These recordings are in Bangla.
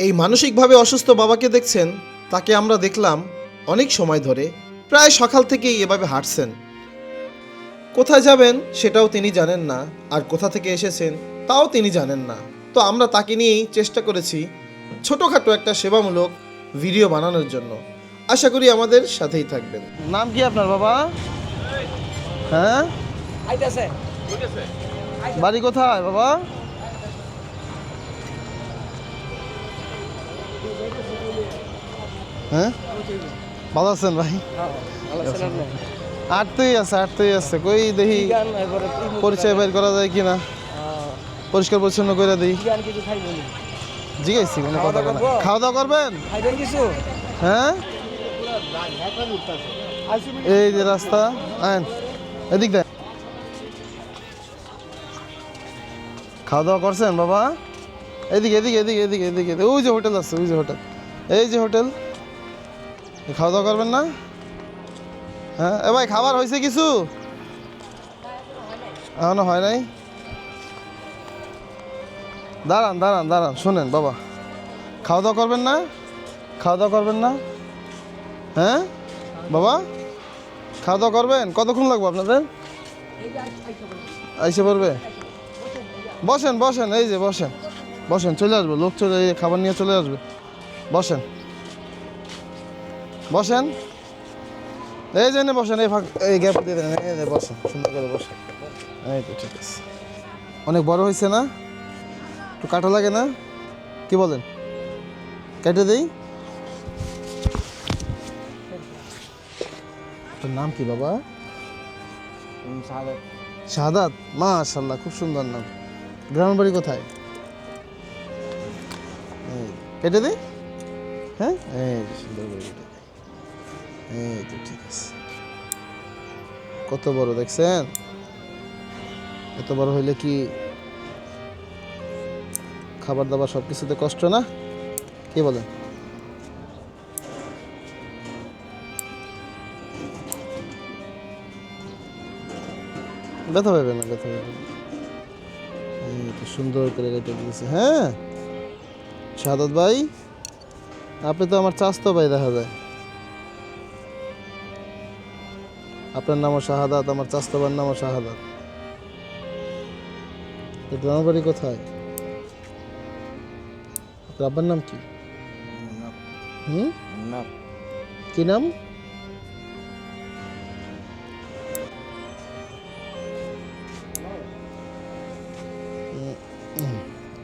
এই মানসিকভাবে অসুস্থ বাবাকে দেখছেন, তাকে আমরা দেখলাম অনেক সময় ধরে প্রায় সকাল থেকেই এভাবে হাঁটছেন। কোথায় যাবেন সেটাও তিনি জানেন না, আর কোথা থেকে এসেছেন তাও তিনি জানেন না। তো আমরা তাকে নিয়েই চেষ্টা করেছি ছোটোখাটো একটা সেবামূলক ভিডিও বানানোর জন্য। আশা করি আমাদের সাথেই থাকবেন। নাম কি আপনার বাবা? হ্যাঁ, বাড়ি কোথায় বাবা? হ্যাঁ, ভালো আছেন ভাই? আটতেই আছে কই দেখি পরিচয় বের করা যায় কিনা, পরিষ্কার পরিচ্ছন্ন করে দিই। জিজ্ঞাসি কোনো কথা না। খাওয়া দাওয়া করবেন? হ্যাঁ, এই যে রাস্তা, আইন এদিক দেখ। খাওয়া দাওয়া করছেন বাবা? এদিকে এদিকে এদিকে এদিকে এদিকে ওই যে হোটেল আছে, ওই যে হোটেল, এই যে হোটেল। খাওয়া দাওয়া করবেন না? হ্যাঁ, এ ভাই খাবার হয়েছে কিছু? এখনো হয় নাই। দাঁড়ান দাঁড়ান দাঁড়ান, শোনেন বাবা, খাওয়া দাওয়া করবেন না? খাওয়া দাওয়া করবেন না? হ্যাঁ বাবা, খাওয়া দাওয়া করবেন? কতক্ষণ লাগবে আপনাদের? আইসে পড়বে? বসেন বসেন, এই যে বসেন বসেন, চলে আসবে লোক, চলে খাবার নিয়ে চলে আসবে। বসেন বসেন, এই জন্য বসেন, এই ফাঁক এই গ্যাপ দিয়ে দেন, এই যে বসেন, সুন্দর করে বসেন। এই তো ঠিক আছে। অনেক বড় হয়েছে না? একটু কাটা লাগে না? কি বলেন, কেটে দেই? তোর নাম কি বাবা? শাহাদাত। মাশাআল্লাহ, খুব সুন্দর নাম। গ্রামের বাড়ি কোথায়? কেটে দিই? হ্যাঁ, এই সুন্দর করে কেটে দিই। এই তো ঠিক আছে। কত বড় দেখছেন? এত বড় হইলে কি খাবার দাবার সব কিছুতে কষ্ট না? কি বলেন? ব্যথা পাবে না, ব্যথা পাবে না। এই তো সুন্দর করে কেটে দিয়েছে। হ্যাঁ শাহাদাত ভাই, আপনি তো আমার চাচতো ভাই দেখা যায়। আপনার নামও শাহাদাত, আমার চাচতো ভাইয়ের নামও শাহাদাত। গ্রামের বাড়ি কোথায়? আপনার আব্বার নাম কি? কি নাম?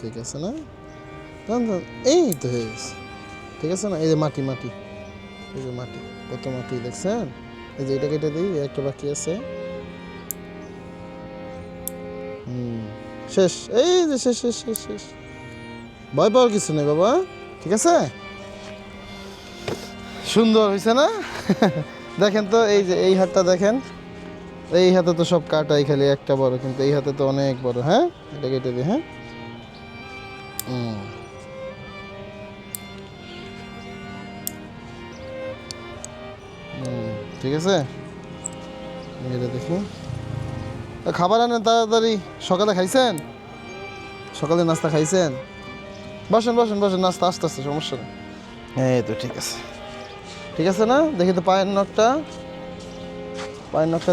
ঠিক আছে না? এই তো হয়ে গেছে, ঠিক আছে না? এই যে মাটি মাটি, এই যে মাটি, কত মাটি দেখছেন? এই যে এটা কেটে দিই, একটা বাকি আছে। শেষ, এই যে শেষ শেষ শেষ শেষ। ভয় পাওয়ার কিছু নেই বাবা, ঠিক আছে? সুন্দর হয়েছে না? দেখেন তো, এই যে এই হাতটা দেখেন, এই হাতে তো সব কাটাই, খালি একটা বড়, কিন্তু এই হাতে তো অনেক বড়। হ্যাঁ, এটা কেটে দিই। হ্যাঁ, ঠিক আছে। এটা দেখি, খাবার আনেন তাড়াতাড়ি। সকালে খাইছেন? সকালে নাস্তা খাইছেন? বসেন বসেন বসেন, নাস্তা আস্তে আস্তে, সমস্যা নেই। এই তো ঠিক আছে, ঠিক আছে না? দেখি তো পায়ের নখটা, পায়ের নখটা।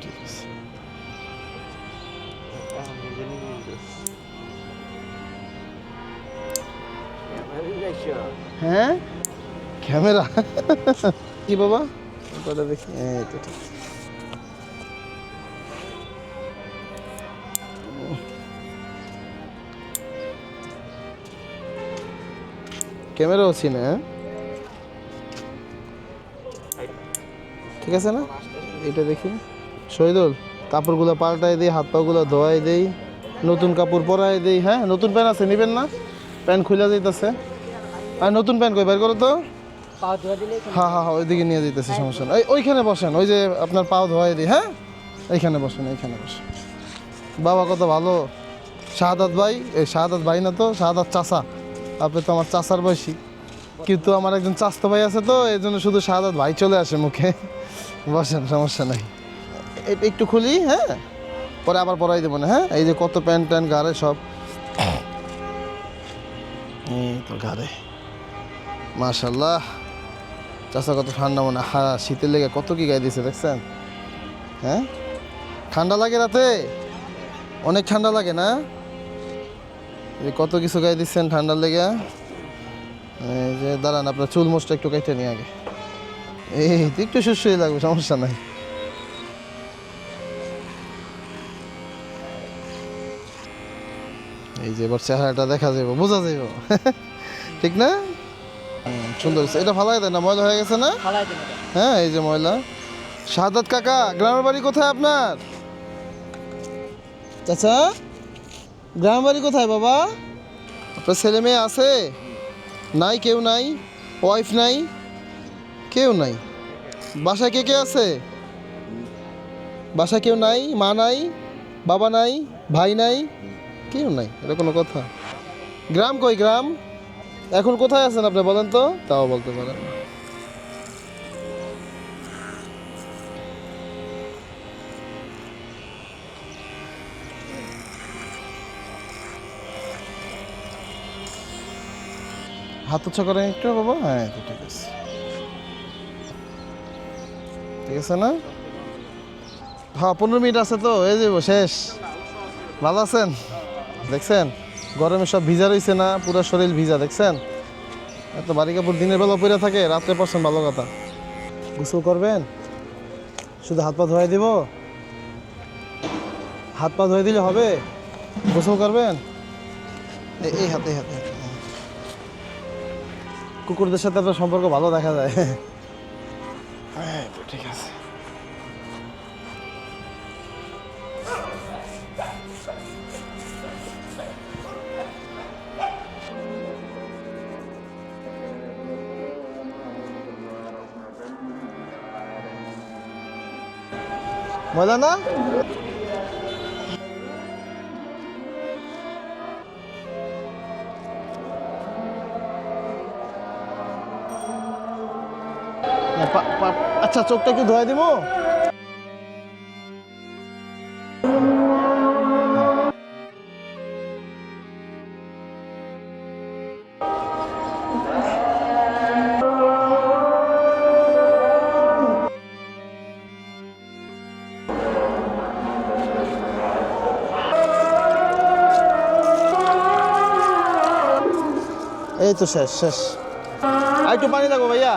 ঠিক আছে। হ্যাঁ, ক্যামেরা কি বাবা? ওটা দেখি। এই তো ঠিক আছে। ক্যামেরাও চিনে? হ্যাঁ, ঠিক আছে না? এটা দেখি। শহীদুল, কাপড়গুলো পাল্টাই দিই, হাত পাগুলো ধোয়াই দেই, নতুন কাপড় পরাই দেই। হ্যাঁ, নতুন প্যান্ট আছে, নেবেন না? প্যান্ট খুলে যাইতেছে। আর নতুন প্যান্ট কই বের করো তো। হ্যাঁ হ্যাঁ হ্যাঁ, ওইদিকে নিয়ে যেতেছে, সমস্যা নেই। ওইখানে বসেন, ওই যে আপনার পাও ধোয়াই দিই। হ্যাঁ, এইখানে বসেন, এইখানে বসেন। বাবা কত ভালো। শাহাদাত ভাই, এই শাহাদাত ভাই না তো, শাহাদাত চাচা। আপনি তো আমার চাচার বয়সী, কিন্তু আমার একজন চাচতো ভাই আছে, তো এই জন্য শুধু শাহাদাত ভাই চলে আসে মুখে। বসেন, সমস্যা নাই। একটু খুলি, হ্যাঁ, পরে আবার পরাই দেবো না। হ্যাঁ, এই যে কত প্যান্ট ট্যান্ট গাড়ে সব। এই তো ঘাড়ে মাশাল্লাহ। চাষা কত ঠান্ডা মনে, হ্যাঁ শীতের লেগে কত কি গায়ে দিয়েছে দেখছেন? হ্যাঁ ঠান্ডা লাগে রাতে, অনেক ঠান্ডা লাগে না? এই কত কিছু গায়ে দিচ্ছেন ঠান্ডার লেগে। এই যে দাঁড়ান, আপনার চুল মোচটা একটু কেটে নিয়ে আগে। এই তো একটু সুস্থই লাগবে, সমস্যা নাই। এই যে এবার চেহারাটা দেখা যাবে, বোঝা যাইব ঠিক না? সুন্দর হয়েছে। এটা ফালাই দেয় না, ময়লা হয়ে গেছে না? হ্যাঁ এই যে ময়লা। শাহাদাত কাকা, গ্রামের বাড়ি কোথায় আপনার? চাচা গ্রামের বাড়ি কোথায় বাবা? আপনার ছেলে মেয়ে আছে? নাই, কেউ নাই? ওয়াইফ নাই? কেউ নাই? বাসায় কে কে আছে? বাসায় কেউ নাই? মা নাই, বাবা নাই, ভাই নাই, কেউ নাই? এটা কোনো কথা? গ্রাম কই গ্রাম? এখন কোথায় আছেন আপনি বলেন তো, তাও বলতে পারেন না। হাত উচ্চ করেন একটু বাবা। হ্যাঁ তো ঠিক আছে, ঠিক আছে না? হ্যাঁ 15 মিনিট আছে তো, এই যাব শেষ। ভালো আছেন? দেখছেন গরমে সব ভিজা রয়েছে না, পুরো শরীর ভিজা দেখছেন? এত বাড়ি কাপড় দিনের বেলা পরে থাকে, রাত্রে পড়ছেন ভালো কথা। গোসল করবেন? শুধু হাত পা ধোয়াই দিব? হাত পা ধুয়ে দিলে হবে? গোসল করবেন? এই হাতে হাতে। কুকুরদের সাথে আপনার সম্পর্ক ভালো দেখা যায়। হ্যাঁ তো ঠিক আছে। মজা না? আচ্ছা চোখটা একটু ধোয়া দিব? এই তো শেষ শেষ। আর একটু পানি লাগো ভাইয়া,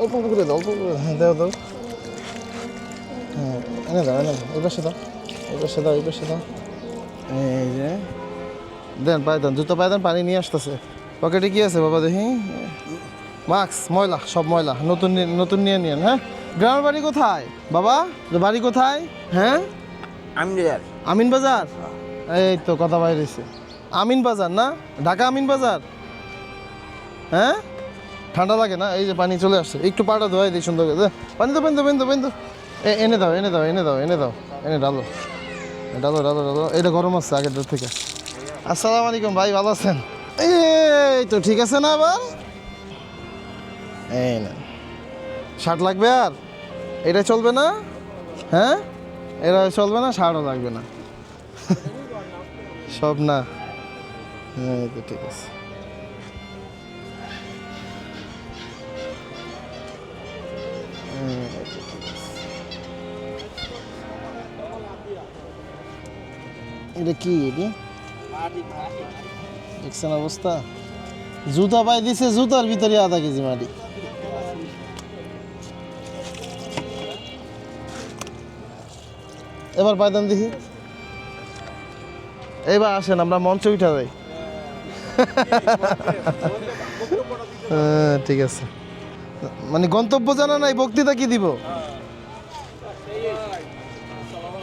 অল্প অল্প করে দাও, অল্প করে। হ্যাঁ দাও দাও। হ্যাঁ এনে দাও এনে দাও, এই পাশে দাও, এই পাশে দাও, এই পাশে দাও। এই যে দেন পায়ে দেন, জুতো পায়ে দেন, পানি নিয়ে আসতেছে। পকেটে কি আছে বাবা দেখি? মাস্ক, ময়লা, সব ময়লা, নতুন নতুন নিয়ে নিন। হ্যাঁ গ্রামের বাড়ি কোথায় বাবা? বাড়ি কোথায়? হ্যাঁ আমিন বাজার। এই তো কথা বাইরেছে, আমিন বাজার না? ঢাকা আমিন বাজার। হ্যাঁ ঠান্ডা লাগে না? এই যে পানি চলে আসছে, একটু পাটা ধোয়াই দিই সুন্দর করে। পানি তো পানি তো পানি তো পানি তো এনে দাও এনে দাও এনে দাও এনে দাও, এনে ডালো ডালো ডালো ডালো। এটা গরম আছে আগের দূর থেকে। আসসালামু আলাইকুম ভাই, ভালো আছেন? এই তো ঠিক আছে না? আবার এই না, শার্ট লাগবে আর? এটা চলবে না? হ্যাঁ এটা চলবে না, শার্টও লাগবে না? সব না? হ্যাঁ এই তো ঠিক আছে। এটা কি? এটি দেখছেন অবস্থা? জুতা পাই দিছে, জুতার ভিতরে আধা কেজি মাটি। এবার পাইদান দেখি। এইবার আসেন আমরা মঞ্চে উঠা যাই। হ্যাঁ ঠিক আছে, মানে গন্তব্য জানা নাই, বক্তৃতা কি দিব?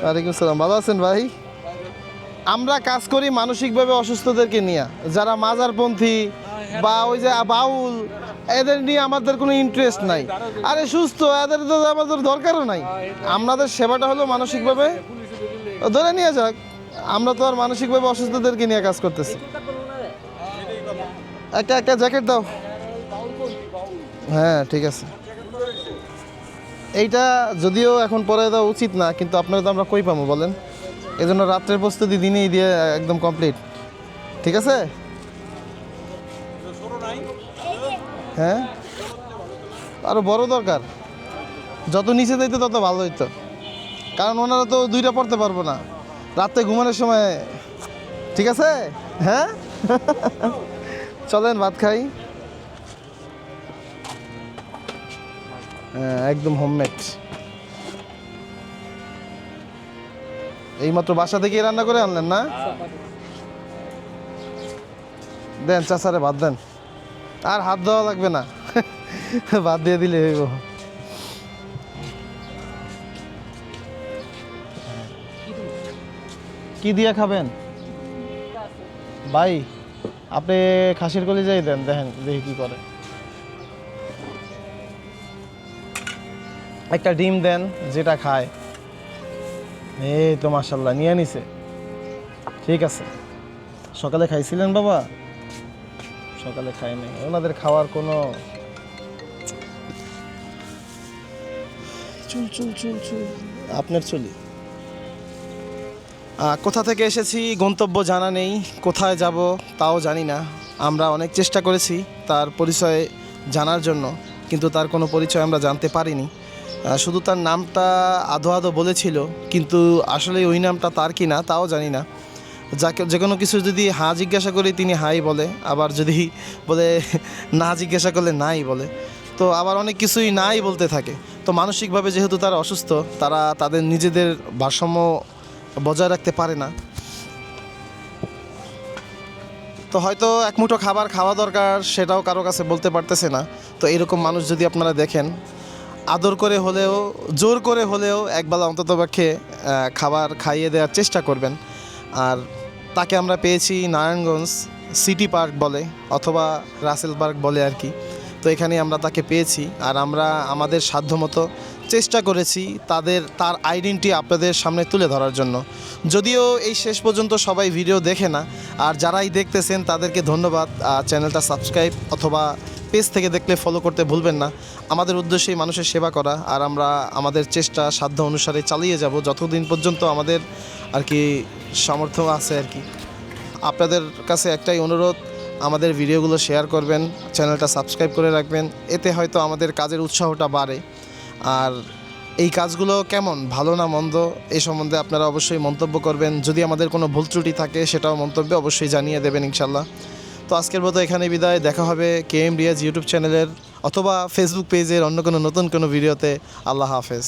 ওয়ালাইকুম সালাম, ভালো আছেন ভাই? আমরা কাজ করি মানসিকভাবে অসুস্থদেরকে নিয়ে, যারা মাজারপন্থী বা ওই যে বাউল, এদের নিয়ে আমাদের কোনো ইন্টারেস্ট নাই। আরে সুস্থ এদের তো আমাদের দরকারও নাই। আমাদের সেবাটা হলো মানসিকভাবে ধরে নিয়ে যাক, আমরা তো আর মানসিকভাবে অসুস্থদেরকে নিয়ে কাজ করতেছি। একটা একটা জ্যাকেট দাও। হ্যাঁ ঠিক আছে। এইটা যদিও এখন পরে দেওয়া উচিত না, কিন্তু আপনারা তো আমরা কই পাবো বলেন? এই জন্য রাত্রের প্রস্তুতি দিনেই দিয়ে একদম কমপ্লিট। ঠিক আছে? হ্যাঁ আরো বড় দরকার, যত নিচে যাইতো তত ভালো হইতো, কারণ ওনারা তো দুইটা পড়তে পারবো না রাতে ঘুমানোর সময়। ঠিক আছে, হ্যাঁ চলেন ভাত খাই। হ্যাঁ একদম হোমমেড, এইমাত্র বাসা থেকে রান্না করে আনলেন না? দেন চাচারে ভাত দেন, আর হাত দেওয়া লাগবে না ভাত দিয়ে দিলে হইব। কি দিয়ে খাবেন ভাই? আপনি খাসির কলিজাই দেন, দেখেন দেখি কি করে। একটা ডিম দেন যেটা খায়। এই তো মাশাল্লাহ নিয়ে নিছে। ঠিক আছে, সকালে খাইছিলেন বাবা? সকালে খাই নাই, ওনাদের খাওয়ার কোনো চুল চুল চুল চুল আপনার চুলি। কোথা থেকে এসেছি গন্তব্য জানা নেই, কোথায় যাব তাও জানি না। আমরা অনেক চেষ্টা করেছি তার পরিচয় জানার জন্য, কিন্তু তার কোনো পরিচয় আমরা জানতে পারিনি। শুধু তার নামটা আধো আধো বলেছিল, কিন্তু আসলে ওই নামটা তার কি না তাও জানি না। যাকে যে কোনো কিছু যদি হ্যাঁ জিজ্ঞাসা করি তিনি হাই বলে, আবার যদি বলে না জিজ্ঞাসা করলে নাই বলে, তো আবার অনেক কিছুই নাই বলতে থাকে। তো মানসিকভাবে যেহেতু তারা অসুস্থ, তারা তাদের নিজেদের ভারসাম্য বজায় রাখতে পারে না। তো হয়তো এক মুঠো খাবার খাওয়া দরকার, সেটাও কারো কাছে বলতে পারতেছে না। তো এরকম মানুষ যদি আপনারা দেখেন, আদর করে হলেও জোর করে হলেও একবেলা অন্ততপক্ষে খাবার খাইয়ে দেওয়ার চেষ্টা করবেন। আর তাকে আমরা পেয়েছি নারায়ণগঞ্জ সিটি পার্ক বলে, অথবা রাসেল পার্ক বলে আর কি। তো এখানে আমরা তাকে পেয়েছি, আর আমরা আমাদের সাধ্যমতো চেষ্টা করেছি তার আইডেন্টিটি আপনাদের সামনে তুলে ধরার জন্য। যদিও এই শেষ পর্যন্ত সবাই ভিডিও দেখে না, আর যারাই দেখতেছেন তাদেরকে ধন্যবাদ। চ্যানেলটা সাবস্ক্রাইব অথবা পেজ থেকে দেখলে ফলো করতে ভুলবেন না। আমাদের উদ্দেশ্যই মানুষের সেবা করা, আর আমরা আমাদের চেষ্টা সাধ্য অনুসারে চালিয়ে যাব যতদিন পর্যন্ত আমাদের আর কি সামর্থ্য আছে আর কি। আপনাদের কাছে একটাই অনুরোধ, আমাদের ভিডিওগুলো শেয়ার করবেন, চ্যানেলটা সাবস্ক্রাইব করে রাখবেন, এতে হয়তো আমাদের কাজের উৎসাহটা বাড়ে। আর এই কাজগুলো কেমন, ভালো না মন্দ, এই সম্বন্ধে আপনারা অবশ্যই মন্তব্য করবেন। যদি আমাদের কোনো ভুল ত্রুটি থাকে সেটাও মন্তব্যে অবশ্যই জানিয়ে দেবেন ইনশাল্লাহ। তো আজকের মতো এখানে বিদায়, দেখা হবে KM রিয়াজ ইউটিউব চ্যানেলের অথবা ফেসবুক পেজের অন্য কোনো নতুন কোনো ভিডিওতে। আল্লাহ হাফেজ।